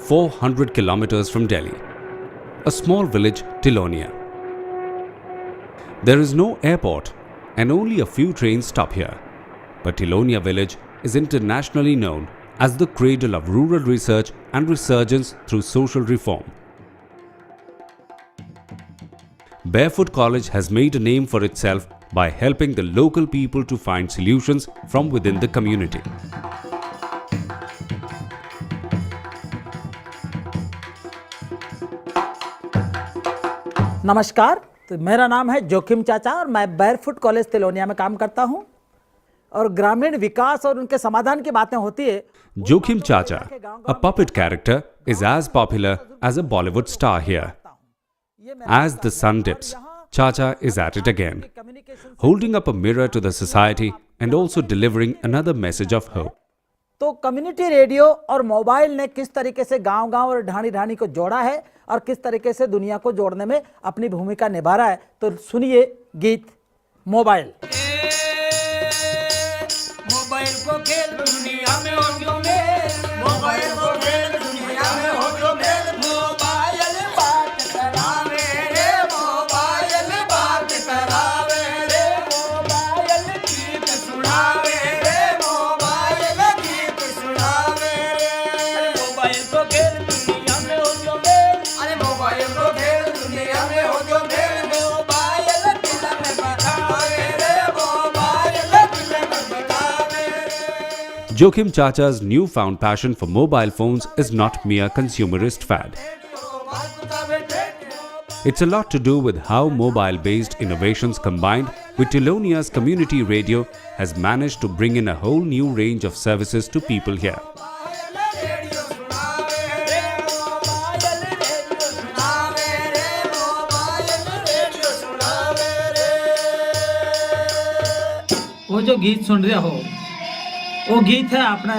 400 kilometers from Delhi, a small village, Tilonia. There is no airport and only a few trains stop here, but Tilonia village is internationally known as the cradle of rural research and resurgence through social reform. Barefoot College has made a name for itself by helping the local people to find solutions from within the community. नमस्कार, तो मेरा नाम है जोखिम चाचा और मैं बैरफुट college Tilonia में काम करता हूं और ग्रामीण विकास और उनके समाधान की बातें होती है। Joachim Chacha, a puppet character, is as popular as a Bollywood star here. As the sun dips, Chacha is at it again, holding up a mirror to the society and also delivering another message of hope. तो community radio और mobile ने किस तरीके से गांव-गांव और ढाणी-ढाणी को जोड़ा है और किस तरीके से दुनिया को जोड़ने में अपनी भूमिका निभा रहा है, तो सुनिए गीत मोबाइल। मोबाइल को खेल दुनिया में हो जो मेल, मोबाइल को खेल दुनिया में हो जो मेल, मोबाइल बात करावे रे, मोबाइल बात करावे रे, मोबाइल गीत सुनावे रे, मोबाइल गीत सुनावे रे। मोबाइल को खेल दुनिया में हो जो मेल, अरे मोबाइल को खेल दुनिया में हो जो मेल, मोबाइल दिल में बतावे रे, मोबाइल दिल में बतावे। Joachim Chacha's newfound passion for mobile phones is not mere consumerist fad. It's a lot to do with how mobile-based innovations combined with Tilonia's community radio has managed to bring in a whole new range of services to people here. वो जो गीत सुन रहे हो वो गीत है अपने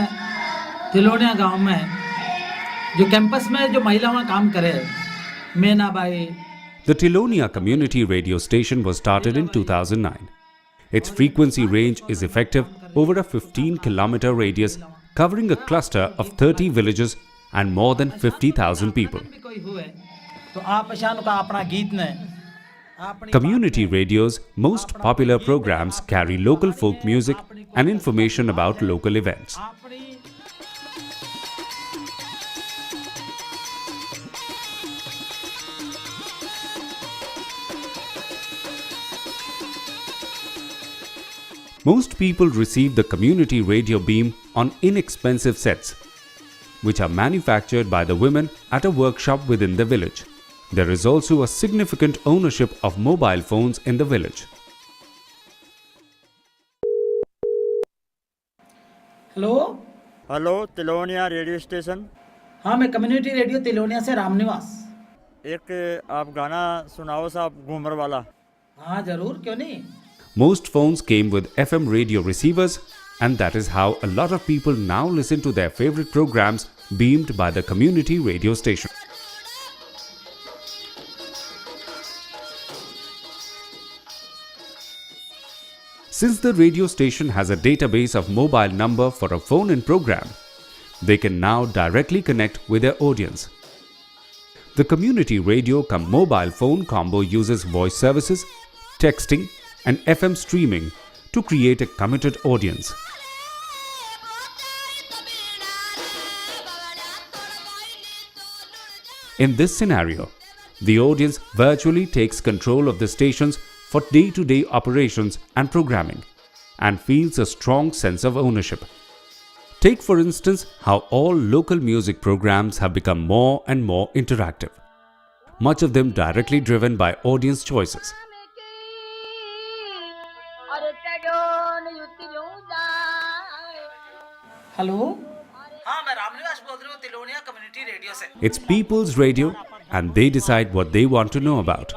तिलोनिया गांव में जो कैंपस में जो महिलाओं काम करे Meena by. The Tilonia community radio station was started in 2009. Its frequency range is effective over a 15-kilometer radius covering a cluster of 30 villages and more than 50,000 people. कोई हुए तो आप पहचान का अपना गीत ने Community radio's most popular programs carry local folk music and information about local events. Most people receive the community radio beam on inexpensive sets, which are manufactured by the women at a workshop within the village. There is also a significant ownership of mobile phones in the village. Hello hello Tilonia radio station. हाँ, मैं community radio Tilonia से रामनिवास। एक आप गाना सुनाओ साहब, घूमर वाला। हाँ जरूर, क्यों नहीं। Most phones came with FM radio receivers, and that is how a lot of people now listen to their favorite programs beamed by the community radio station. Since the radio station has a database of mobile number for a phone-in program, they can now directly connect with their audience. The community radio cum mobile phone combo uses voice services, texting, and FM streaming to create a committed audience. In this scenario, the audience virtually takes control of the stations for day-to-day operations and programming and feels a strong sense of ownership. Take for instance how all local music programs have become more and more interactive, much of them directly driven by audience choices. Hello हाँ, मैं रामनिवास बोल रही हूँ Tilonia community radio से। It's people's radio and they decide what they want to know about.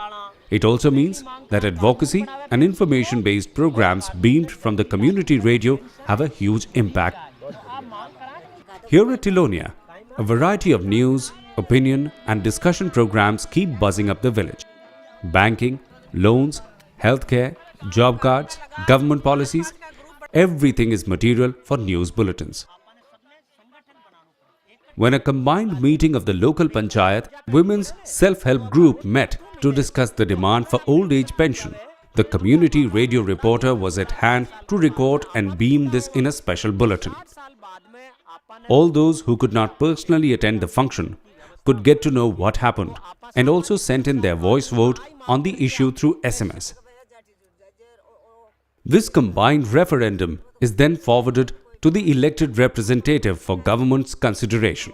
It also means that advocacy and information-based programs beamed from the community radio have a huge impact. Here at Tilonia, a variety of news, opinion and discussion programs keep buzzing up the village. Banking, loans, healthcare, job cards, government policies, everything is material for news bulletins. when a combined meeting of the local panchayat, women's self-help group met to discuss the demand for old age pension. The community radio reporter was at hand to record and beam this in a special bulletin. All those who could not personally attend the function could get to know what happened and also sent in their voice vote on the issue through SMS. This combined referendum is then forwarded to the elected representative for government's consideration.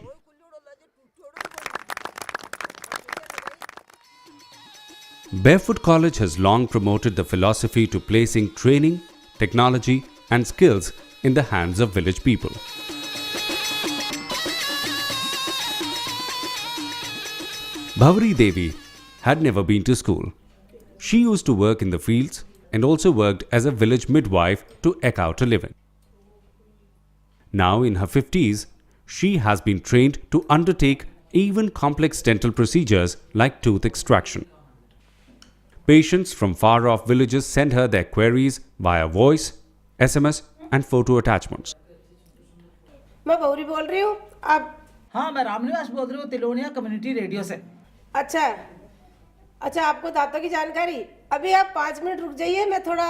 Barefoot College has long promoted the philosophy to placing training, technology and skills in the hands of village people. Bhavari Devi had never been to school. She used to work in the fields and also worked as a village midwife to eke out a living. Now in her 50s, she has been trained to undertake even complex dental procedures like tooth extraction. Patients from far-off villages send her their queries via voice, SMS and photo attachments. मैं गौरी बोल रही हूँ। आप हाँ, मैं रामनिवास बोल रही हूँ तिलोनिया कम्युनिटी रेडियो से। अच्छा आपको दांतों की जानकारी। अभी आप 5 मिनट रुक जाइए, मैं थोड़ा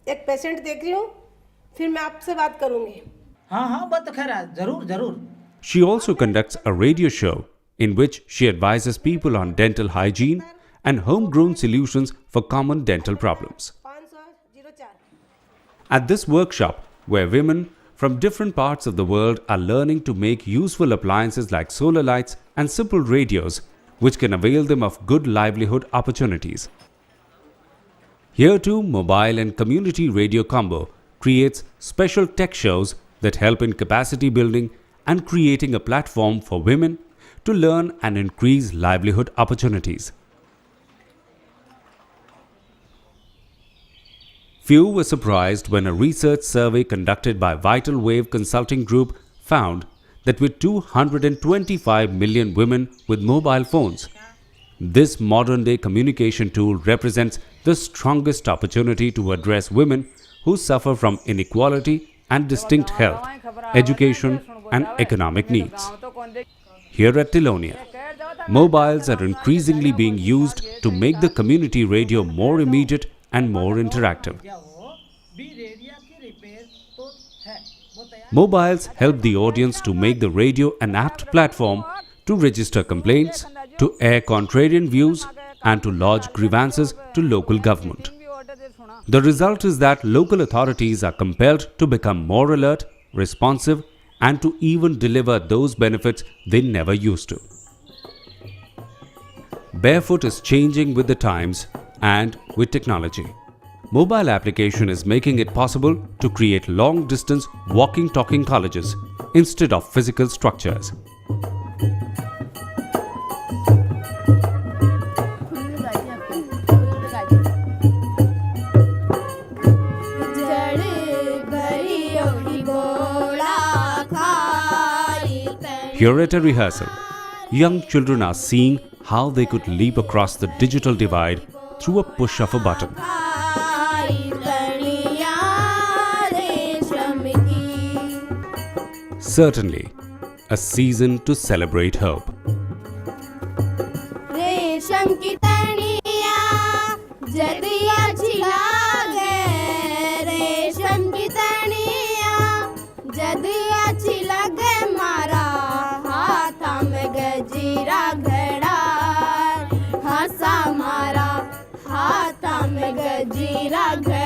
एक पेशेंट देख रही हूँ, फिर मैं आपसे बात करूँगी। हाँ, बात तो खैर है, जरूर। She also conducts a radio show in which she advises people on dental hygiene and homegrown solutions for common dental problems. 504। At this workshop, where women from different parts of the world are learning to make useful appliances like solar lights and simple radios, which can avail them of good livelihood opportunities. Here too, mobile and community radio combo creates special tech shows that help in capacity building and creating a platform for women to learn and increase livelihood opportunities. Few were surprised when a research survey conducted by Vital Wave Consulting Group found that with 225 million women with mobile phones, this modern-day communication tool represents the strongest opportunity to address women who suffer from inequality and distinct health, education and economic needs. Here at Tilonia, mobiles are increasingly being used to make the community radio more immediate and more interactive. Mobiles help the audience to make the radio an apt platform to register complaints, to air contrarian views and to lodge grievances to local government. The result is that local authorities are compelled to become more alert, responsive and to even deliver those benefits they never used to. Barefoot is changing with the times and with technology. Mobile application is making it possible to create long-distance walking-talking colleges instead of physical structures. Here at a rehearsal, young children are seeing how they could leap across the digital divide through a push of a button. Certainly, a season to celebrate hope. रेशम की तनिया जदिया छिलागे, रेशम की तनिया जदिया छिलागे, मारा हाथा में गजीरा घड़ा, हंसा मारा हाथा में गजीरा घड़ा।